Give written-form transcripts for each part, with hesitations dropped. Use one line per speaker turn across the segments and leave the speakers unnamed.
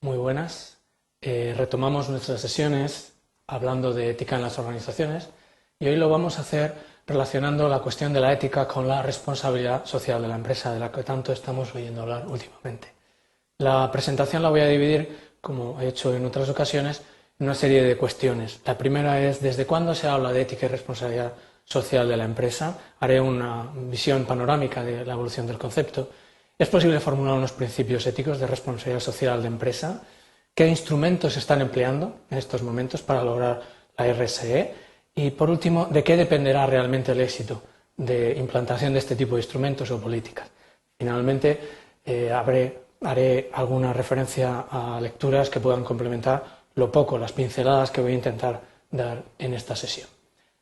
Muy buenas. Retomamos nuestras sesiones hablando de ética en las organizaciones y hoy lo vamos a hacer relacionando la cuestión de la ética con la responsabilidad social de la empresa, de la que tanto estamos oyendo hablar últimamente. La presentación la voy a dividir, como he hecho en otras ocasiones, en una serie de cuestiones. La primera es ¿desde cuándo se habla de ética y responsabilidad social de la empresa? Haré una visión panorámica de la evolución del concepto. ¿Es posible formular unos principios éticos de responsabilidad social de empresa? ¿Qué instrumentos se están empleando en estos momentos para lograr la RSE? Y por último, ¿de qué dependerá realmente el éxito de implantación de este tipo de instrumentos o políticas? Finalmente, haré alguna referencia a lecturas que puedan complementar lo poco, las pinceladas que voy a intentar dar en esta sesión.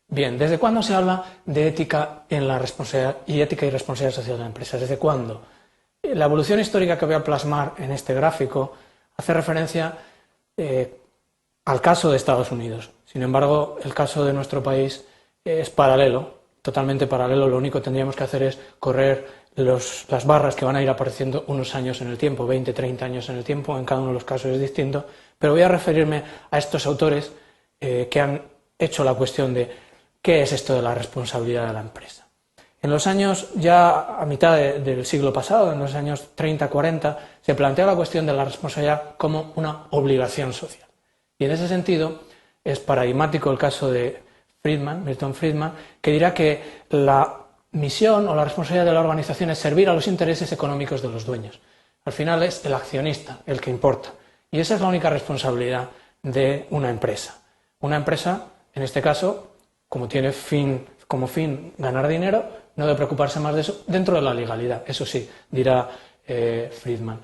Bien, ¿desde cuándo se habla de ética en la responsabilidad y ética y responsabilidad social de la empresa? ¿Desde cuándo? La evolución histórica que voy a plasmar en este gráfico hace referencia al caso de Estados Unidos. Sin embargo, el caso de nuestro país es paralelo, totalmente paralelo. Lo único que tendríamos que hacer es correr las barras que van a ir apareciendo unos años en el tiempo, 20, 30 años en el tiempo, en cada uno de los casos es distinto, pero voy a referirme a estos autores que han hecho la cuestión de qué es esto de la responsabilidad de la empresa. En los años, ya a mitad del siglo pasado, en los años 30-40, se plantea la cuestión de la responsabilidad como una obligación social. Y en ese sentido es paradigmático el caso de Milton Friedman, que dirá que la misión o la responsabilidad de la organización es servir a los intereses económicos de los dueños. Al final es el accionista el que importa. Y esa es la única responsabilidad de una empresa. Una empresa, en este caso, como tiene como fin ganar dinero, no debe preocuparse más de eso dentro de la legalidad, eso sí, dirá Friedman.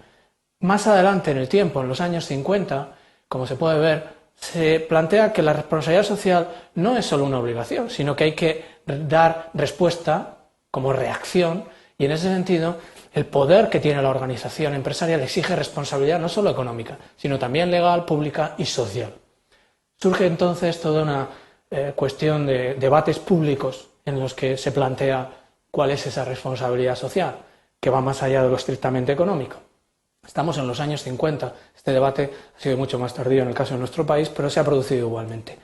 Más adelante en el tiempo, en los años 50, como se puede ver, se plantea que la responsabilidad social no es solo una obligación, sino que hay que dar respuesta como reacción y en ese sentido el poder que tiene la organización empresarial exige responsabilidad no solo económica, sino también legal, pública y social. Surge entonces toda una cuestión de debates públicos en los que se plantea cuál es esa responsabilidad social, que va más allá de lo estrictamente económico. Estamos en los años 50, este debate ha sido mucho más tardío en el caso de nuestro país, pero se ha producido igualmente.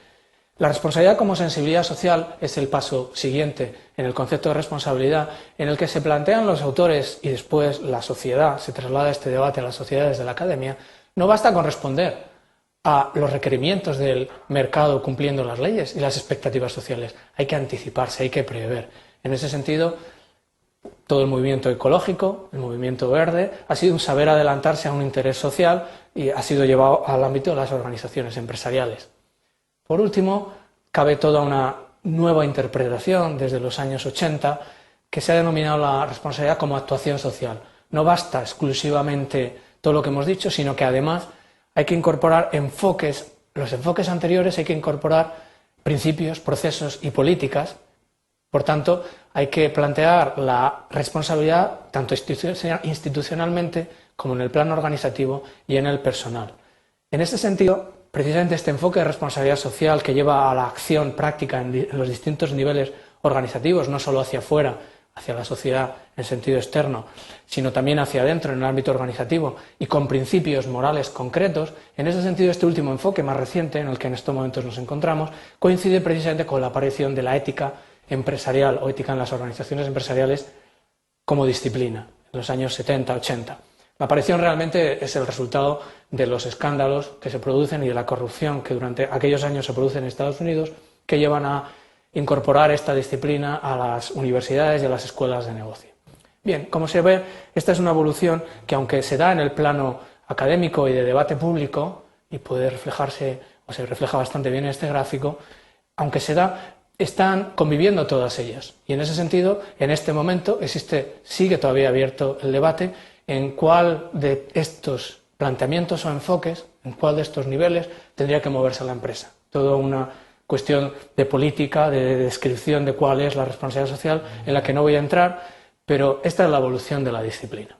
La responsabilidad como sensibilidad social es el paso siguiente en el concepto de responsabilidad, en el que se plantean los autores y después la sociedad, se traslada este debate a las sociedades de la academia. No basta con responder a los requerimientos del mercado cumpliendo las leyes y las expectativas sociales. Hay que anticiparse, hay que prever. En ese sentido, todo el movimiento ecológico, el movimiento verde, ha sido un saber adelantarse a un interés social y ha sido llevado al ámbito de las organizaciones empresariales. Por último, cabe toda una nueva interpretación desde los años 80 que se ha denominado la responsabilidad como actuación social. No basta exclusivamente todo lo que hemos dicho, sino que además hay que incorporar los enfoques anteriores, hay que incorporar principios, procesos y políticas. Por tanto, hay que plantear la responsabilidad tanto institucionalmente como en el plano organizativo y en el personal. En este sentido, precisamente este enfoque de responsabilidad social que lleva a la acción práctica en los distintos niveles organizativos, no solo hacia afuera, hacia la sociedad en sentido externo, sino también hacia adentro en el ámbito organizativo y con principios morales concretos, en ese sentido este último enfoque más reciente en el que en estos momentos nos encontramos coincide precisamente con la aparición de la ética empresarial o ética en las organizaciones empresariales como disciplina en los años 70-80. La aparición realmente es el resultado de los escándalos que se producen y de la corrupción que durante aquellos años se produce en Estados Unidos que llevan a incorporar esta disciplina a las universidades y a las escuelas de negocio. Bien, como se ve, esta es una evolución que aunque se da en el plano académico y de debate público, y puede reflejarse, o se refleja bastante bien en este gráfico, aunque se da, están conviviendo todas ellas. Y en ese sentido, en este momento sigue todavía abierto el debate en cuál de estos planteamientos o enfoques, en cuál de estos niveles tendría que moverse la empresa. Toda una cuestión de política, de descripción de cuál es la responsabilidad social, en la que no voy a entrar, pero esta es la evolución de la disciplina.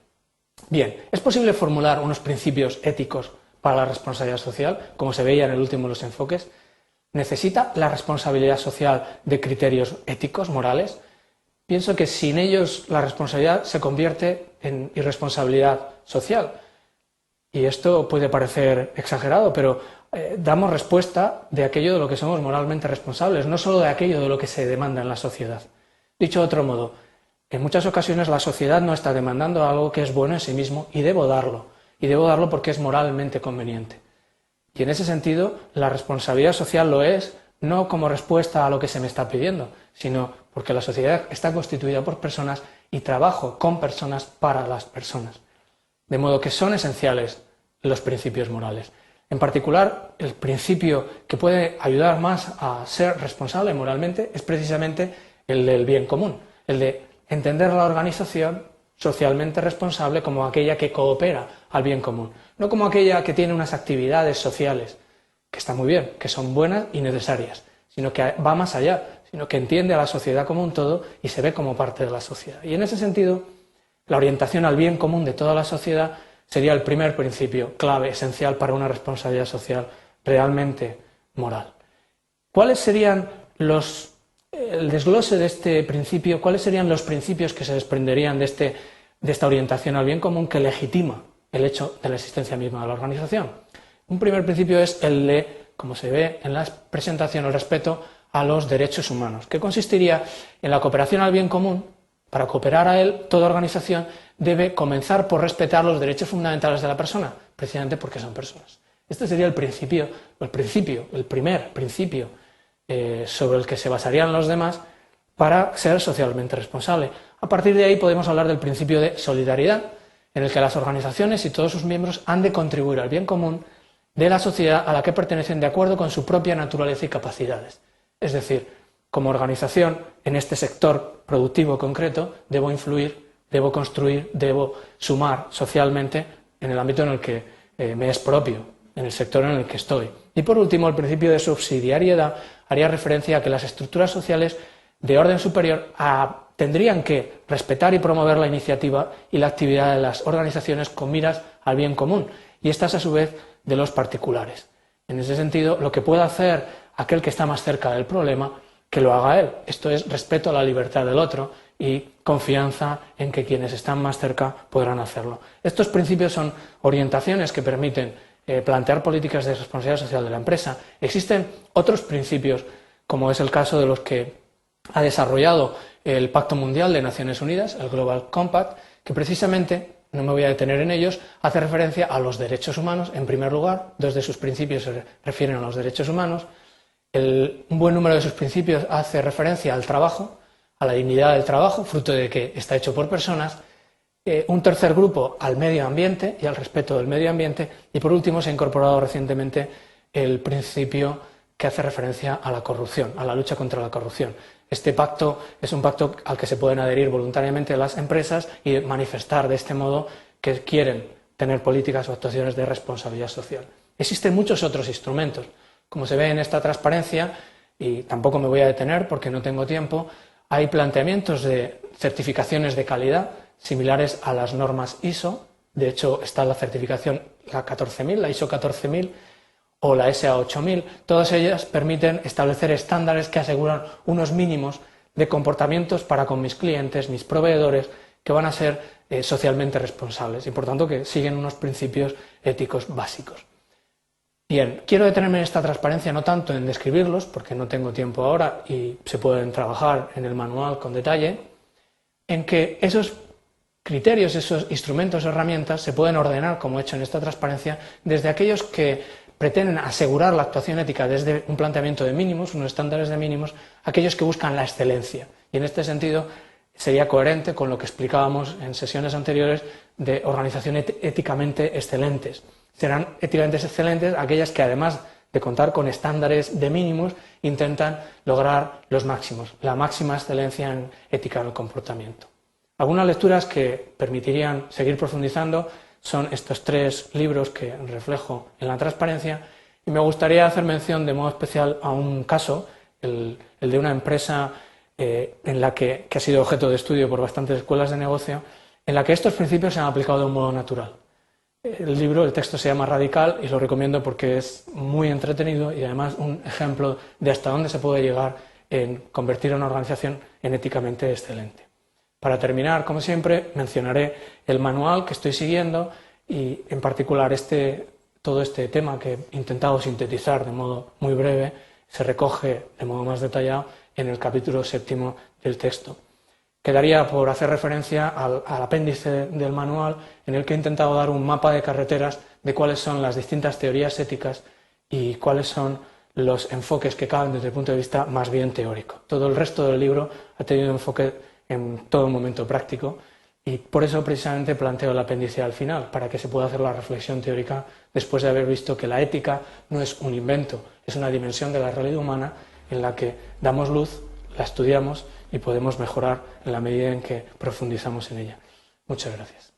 Bien, ¿es posible formular unos principios éticos para la responsabilidad social, como se veía en el último de los enfoques? ¿Necesita la responsabilidad social de criterios éticos, morales? Pienso que sin ellos la responsabilidad se convierte en irresponsabilidad social. Y esto puede parecer exagerado, pero damos respuesta de aquello de lo que somos moralmente responsables, no solo de aquello de lo que se demanda en la sociedad. Dicho de otro modo, en muchas ocasiones la sociedad no está demandando algo que es bueno en sí mismo y debo darlo. Y debo darlo porque es moralmente conveniente. Y en ese sentido, la responsabilidad social lo es no como respuesta a lo que se me está pidiendo, sino porque la sociedad está constituida por personas y trabajo con personas para las personas. De modo que son esenciales los principios morales. En particular, el principio que puede ayudar más a ser responsable moralmente es precisamente el del bien común, el de entender la organización socialmente responsable como aquella que coopera al bien común, no como aquella que tiene unas actividades sociales, que están muy bien, que son buenas y necesarias, sino que va más allá, sino que entiende a la sociedad como un todo y se ve como parte de la sociedad. Y en ese sentido, la orientación al bien común de toda la sociedad sería el primer principio clave, esencial para una responsabilidad social realmente moral. ¿Cuáles serían el desglose de este principio, cuáles serían los principios que se desprenderían de esta orientación al bien común que legitima el hecho de la existencia misma de la organización? Un primer principio es el de, como se ve en la presentación, el respeto a los derechos humanos, que consistiría en la cooperación al bien común. Para cooperar a él, toda organización debe comenzar por respetar los derechos fundamentales de la persona, precisamente porque son personas. Este sería el primer principio sobre el que se basarían los demás para ser socialmente responsable. A partir de ahí podemos hablar del principio de solidaridad, en el que las organizaciones y todos sus miembros han de contribuir al bien común de la sociedad a la que pertenecen de acuerdo con su propia naturaleza y capacidades. Es decir, como organización en este sector productivo concreto, debo influir, debo construir, debo sumar socialmente en el ámbito en el que me es propio, en el sector en el que estoy. Y por último, el principio de subsidiariedad haría referencia a que las estructuras sociales de orden superior tendrían que respetar y promover la iniciativa y la actividad de las organizaciones con miras al bien común, y estas a su vez de los particulares. En ese sentido, lo que pueda hacer aquel que está más cerca del problema, que lo haga él. Esto es respeto a la libertad del otro y confianza en que quienes están más cerca podrán hacerlo. Estos principios son orientaciones que permiten plantear políticas de responsabilidad social de la empresa. Existen otros principios, como es el caso de los que ha desarrollado el Pacto Mundial de Naciones Unidas, el Global Compact, que precisamente, no me voy a detener en ellos, hace referencia a los derechos humanos. En primer lugar, dos de sus principios se refieren a los derechos humanos. Un buen número de sus principios hace referencia al trabajo, a la dignidad del trabajo, fruto de que está hecho por personas. Un tercer grupo al medio ambiente y al respeto del medio ambiente. Y por último se ha incorporado recientemente el principio que hace referencia a la corrupción, a la lucha contra la corrupción. Este pacto es un pacto al que se pueden adherir voluntariamente las empresas y manifestar de este modo que quieren tener políticas o actuaciones de responsabilidad social. Existen muchos otros instrumentos. Como se ve en esta transparencia, y tampoco me voy a detener porque no tengo tiempo, hay planteamientos de certificaciones de calidad similares a las normas ISO. De hecho, está la certificación la 14000, la ISO 14000 o la SA 8000. Todas ellas permiten establecer estándares que aseguran unos mínimos de comportamientos para con mis clientes, mis proveedores, que van a ser socialmente responsables y, por tanto, que siguen unos principios éticos básicos. Bien, quiero detenerme en esta transparencia no tanto en describirlos, porque no tengo tiempo ahora y se pueden trabajar en el manual con detalle, en que esos criterios, esos instrumentos, herramientas, se pueden ordenar, como he hecho en esta transparencia, desde aquellos que pretenden asegurar la actuación ética desde un planteamiento de mínimos, unos estándares de mínimos, aquellos que buscan la excelencia. Y en este sentido sería coherente con lo que explicábamos en sesiones anteriores de organizaciones éticamente excelentes. Serán éticamente excelentes aquellas que, además de contar con estándares de mínimos, intentan lograr los máximos, la máxima excelencia en ética del comportamiento. Algunas lecturas que permitirían seguir profundizando son estos tres libros que reflejo en la transparencia, y me gustaría hacer mención de modo especial a un caso, el de una empresa en la que ha sido objeto de estudio por bastantes escuelas de negocio, en la que estos principios se han aplicado de un modo natural. El texto se llama Radical y lo recomiendo porque es muy entretenido y además un ejemplo de hasta dónde se puede llegar en convertir a una organización en éticamente excelente. Para terminar, como siempre, mencionaré el manual que estoy siguiendo, y en particular todo este tema que he intentado sintetizar de modo muy breve se recoge de modo más detallado en el capítulo 7 del texto. Quedaría por hacer referencia al apéndice del manual en el que he intentado dar un mapa de carreteras de cuáles son las distintas teorías éticas y cuáles son los enfoques que caben desde el punto de vista más bien teórico. Todo el resto del libro ha tenido enfoque en todo momento práctico y por eso precisamente planteo el apéndice al final, para que se pueda hacer la reflexión teórica después de haber visto que la ética no es un invento, es una dimensión de la realidad humana en la que damos luz, la estudiamos y podemos mejorar en la medida en que profundizamos en ella. Muchas gracias.